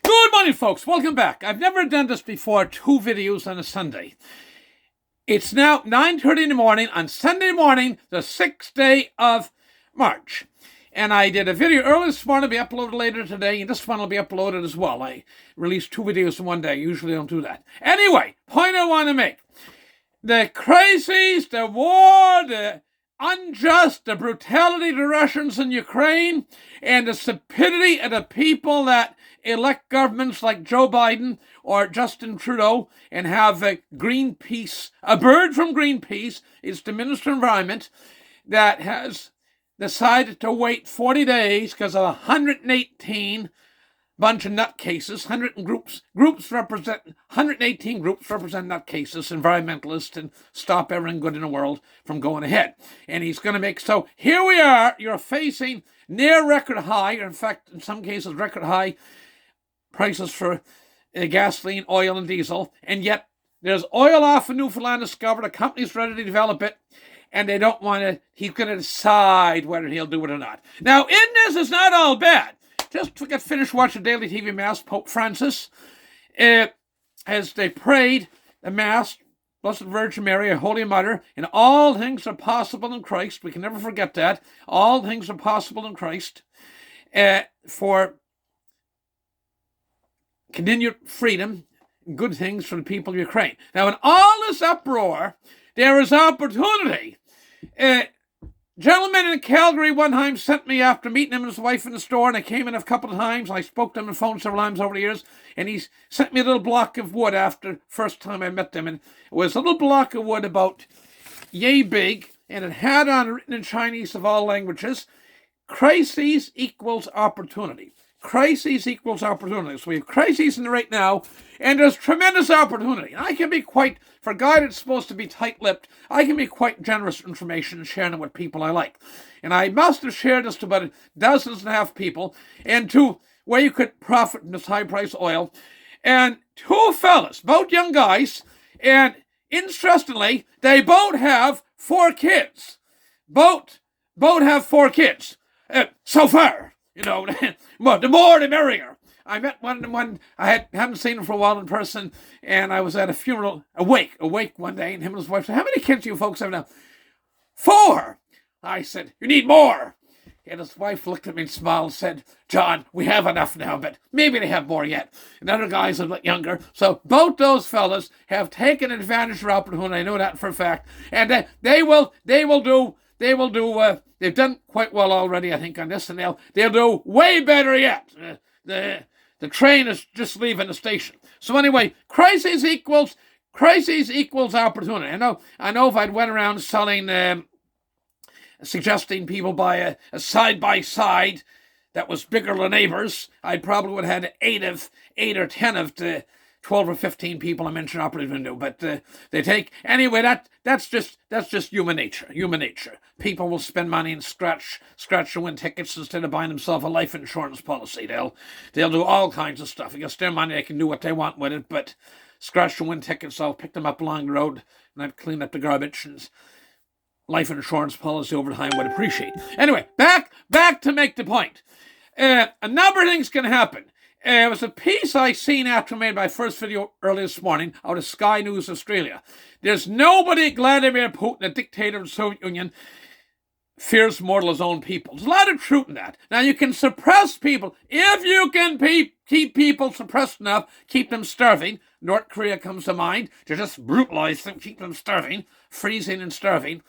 Good morning, folks. Welcome back. I've never done this before, 2 videos on a Sunday. It's now 9:30 in the morning on Sunday morning, the 6th day of March. And I did a video early this morning, be uploaded later today, and this one will be uploaded as well. I release 2 videos in one day. Usually I don't do that. Anyway, point I want to make. The crises, the war, the unjust, the brutality of the Russians in Ukraine, and the stupidity of the people that elect governments like Joe Biden or Justin Trudeau and have Greenpeace, a bird from Greenpeace, is the Minister of Environment, that has decided to wait 40 days because of 118 bunch of nutcases, 118 groups represent nutcases, environmentalists, and stop everything good in the world from going ahead. And he's going to make, so here we are, you're facing near record high, or in fact, in some cases, record high prices for gasoline, oil, and diesel, and yet there's oil off in Newfoundland discovered, a company's ready to develop it, and they don't want to, he's going to decide whether he'll do it or not. Now, in this, it's not all bad. Just to get finished watching daily TV Mass, Pope Francis, as they prayed the Mass, Blessed Virgin Mary, our Holy Mother, and all things are possible in Christ. We can never forget that. All things are possible in Christ for continued freedom, good things for the people of Ukraine. Now, in all this uproar, there is opportunity. Gentleman in Calgary one time sent me after meeting him and his wife in the store, and I came in a couple of times. I spoke to him on the phone several times over the years, and he sent me a little block of wood after the first time I met them, and it was a little block of wood about yay big, and it had on written in Chinese of all languages, crises equals opportunity. Crises equals opportunity. So we have crises in right now, and there's tremendous opportunity. And I can be quite, for a guy that's supposed to be tight-lipped, I can be quite generous with information and sharing it with people I like. And I must have shared this to about dozens and a half people, and to where you could profit from this high-priced oil. And 2 fellas, both young guys, and interestingly, they both have 4 kids. Both have 4 kids so far. You know, well, the more the merrier. I met one I hadn't seen him for a while in person, and I was at a funeral, awake one day, and him and his wife said, "How many kids do you folks have now?" 4. I said, "You need more." And his wife looked at me and smiled and said, "John, we have enough now, but maybe they have more yet." And other guys are a bit younger. So both those fellas have taken advantage of their opportunity. I know that for a fact. And they will do. They've done quite well already, I think, on this, and they'll do way better yet. The train is just leaving the station. So anyway, crisis equals opportunity. I know if I'd went around selling, suggesting people buy a side-by-side that was bigger than neighbors, I probably would have had 8 or 10 of the 12 or 15 people I mentioned operating window, but they take anyway. That's just human nature. Human nature. People will spend money and scratch and win tickets instead of buying themselves a life insurance policy. They'll do all kinds of stuff. Against their money, they can do what they want with it. But scratch and win tickets, I'll pick them up along the road and I've cleaned up the garbage, and life insurance policy over time would appreciate. Anyway, back to make the point. A number of things can happen. It was a piece I seen after I made my first video early this morning out of Sky News Australia. There's nobody Vladimir Putin, the dictator of the Soviet Union, fears more than his own people. There's a lot of truth in that. Now, you can suppress people. If you can keep people suppressed enough, keep them starving. North Korea comes to mind. To just brutalize them, keep them starving, freezing and starving.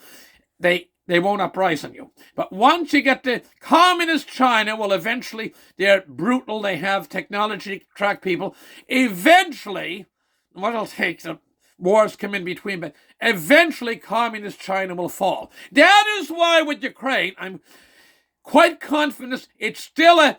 They won't uprise on you. But once you get to communist China, well, eventually, they're brutal. They have technology to track people. Eventually, what it'll take, the wars come in between, but eventually communist China will fall. That is why with Ukraine, I'm quite confident it's still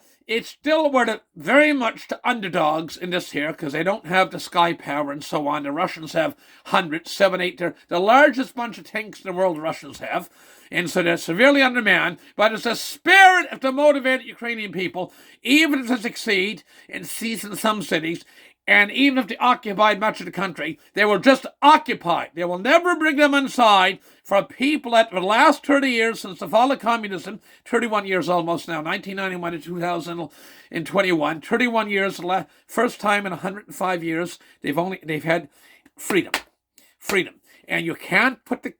we're very much to underdogs in this here, because they don't have the sky power and so on. The Russians have hundreds, 7, 8. They're the largest bunch of tanks in the world the Russians have. And so they're severely undermanned, but it's the spirit of the motivated Ukrainian people, even if they succeed in seizing some cities, and even if they occupied much of the country, they will just occupy. They will never bring them inside. For people that for the last 30 years since the fall of communism, 31 years almost now, 1991 to 2021, 31 years, the first time in 105 years, they've had freedom. And you can't put the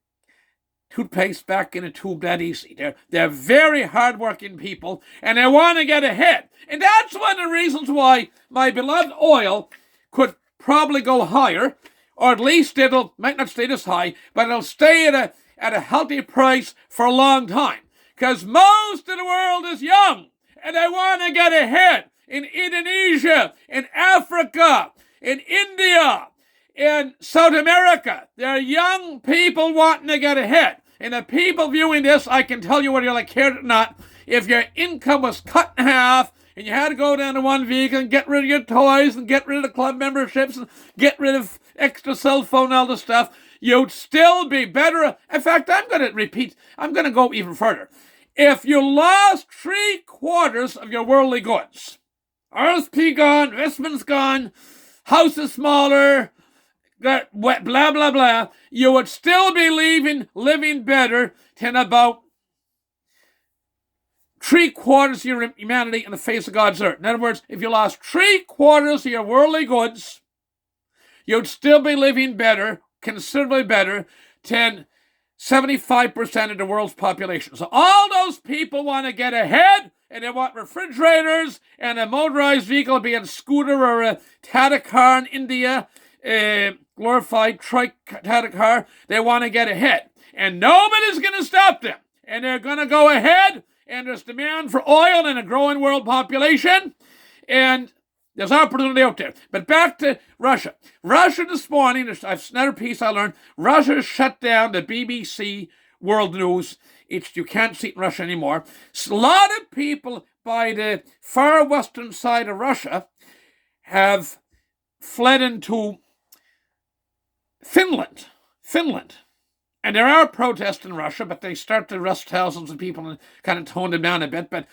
toothpaste back in a tube that easy. They're very hard-working people, and they want to get ahead. And that's one of the reasons why my beloved oil could probably go higher, or at least might not stay this high, but it'll stay at a healthy price for a long time. Because most of the world is young, and they want to get ahead. In Indonesia, in Africa, in India, in South America, there are young people wanting to get ahead. And the people viewing this, I can tell you whether you like hear it or not, if your income was cut in half and you had to go down to one vehicle and get rid of your toys and get rid of the club memberships and get rid of extra cell phone and all this stuff, you'd still be better. In fact, I'm going to go even further. If you lost 3/4 of your worldly goods, RSP gone, investments gone, house is smaller, blah, blah, blah, you would still be living better than about 3/4 of your humanity in the face of God's earth. In other words, if you lost 3/4 of your worldly goods, you'd still be living better, considerably better, than 75% of the world's population. So all those people want to get ahead, and they want refrigerators and a motorized vehicle, be it a scooter or a Tata car in India, glorified Tata car. They want to get ahead. And nobody's going to stop them. And they're going to go ahead, and there's demand for oil and a growing world population, and there's opportunity out there. But back to Russia. Russia this morning, another piece I learned, Russia shut down the BBC World News. You can't see it in Russia anymore. So a lot of people by the far western side of Russia have fled into Finland. And there are protests in Russia, but they start to arrest thousands of people and kind of tone them down a bit. But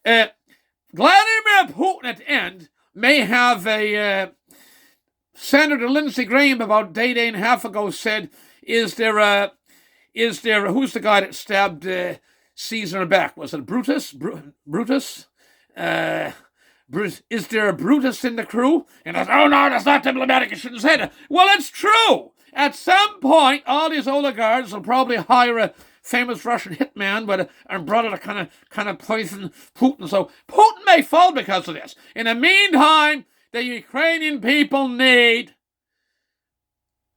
Vladimir Putin at the end may have Senator Lindsey Graham about a day and a half ago said, is there who's the guy that stabbed Caesar in the back? Was it Brutus? Brutus? Is there a Brutus in the crew? And I said, oh no, that's not diplomatic, you shouldn't say that. Well, it's true. At some point, all these oligarchs will probably hire a famous Russian hitman with an umbrella to kind of poison Putin. So Putin may fall because of this. In the meantime, the Ukrainian people need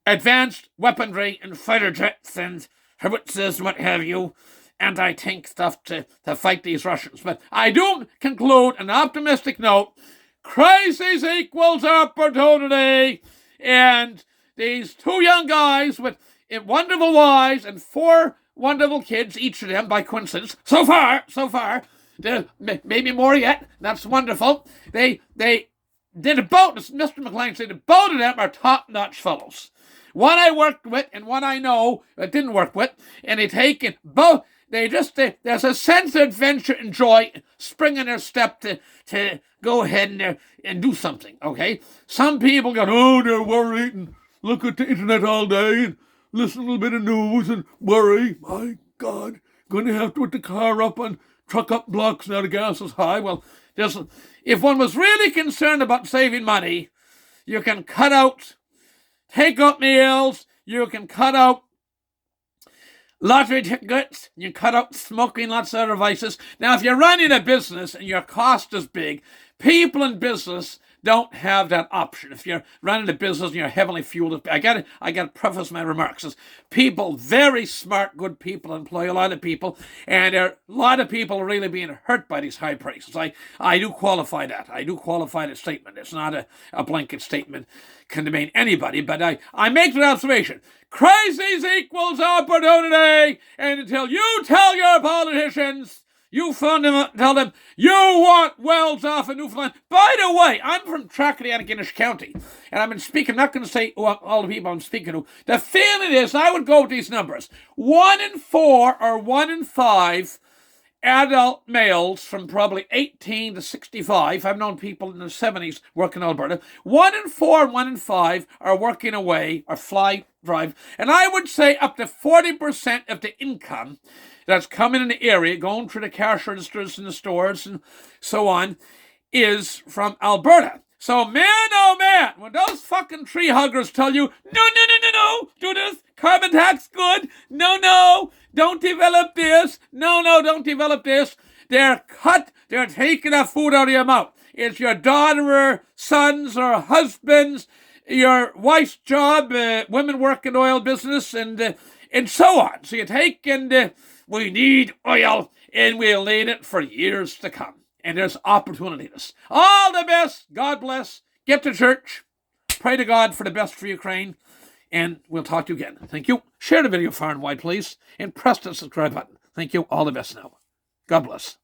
advanced weaponry and fighter jets and howitzers and what have you, anti-tank stuff to fight these Russians. But I do conclude an optimistic note. Crisis equals opportunity. And these two young guys with wonderful wives and 4 wonderful kids, each of them by coincidence, so far, maybe more yet, that's wonderful. They did a boat, as Mr. McLean said, the both of them are top-notch fellows. One I worked with and one I know that didn't work with, and they take it both. There's a sense of adventure and joy, spring in their step to go ahead and do something, okay? Some people go, oh, they're worried and look at the internet all day and listen to a little bit of news and worry. My God, going to have to put the car up and truck up blocks now the gas is high. Well, if one was really concerned about saving money, you can cut out take-out meals, you can cut out lottery tickets, you cut out smoking, lots of other vices. Now, if you're running a business and your cost is big, people in business don't have that option. If you're running a business and you're heavily fueled, I got to preface my remarks as people, very smart, good people, employ a lot of people, and there are a lot of people really being hurt by these high prices. I do qualify that. I do qualify the statement. It's not a blanket statement condemning anybody, but I make the observation. Crisis equals opportunity, and until you tell your politicians You phone them up and tell them you want wells off of Newfoundland. By the way, I'm from Trachelianic County, and I've been speaking, I'm not going to say all the people I'm speaking to. The feeling is, I would go with these numbers. 1 in 4 or 1 in 5 adult males from probably 18 to 65. I've known people in their 70s working in Alberta. 1 in 4 and 1 in 5 are working away or fly drive. And I would say up to 40% of the income that's coming in the area, going through the cash registers in the stores and so on, is from Alberta. So, man, oh man, when those fucking tree huggers tell you, no, do this, carbon tax good, no, don't develop this, no, don't develop this, they're taking that food out of your mouth. It's your daughter or sons or husbands, your wife's job, women work in oil business, and so on. So you take and we need oil, and we'll need it for years to come. And there's opportunity in this. All the best. God bless. Get to church. Pray to God for the best for Ukraine. And we'll talk to you again. Thank you. Share the video far and wide, please. And press the subscribe button. Thank you. All the best now. God bless.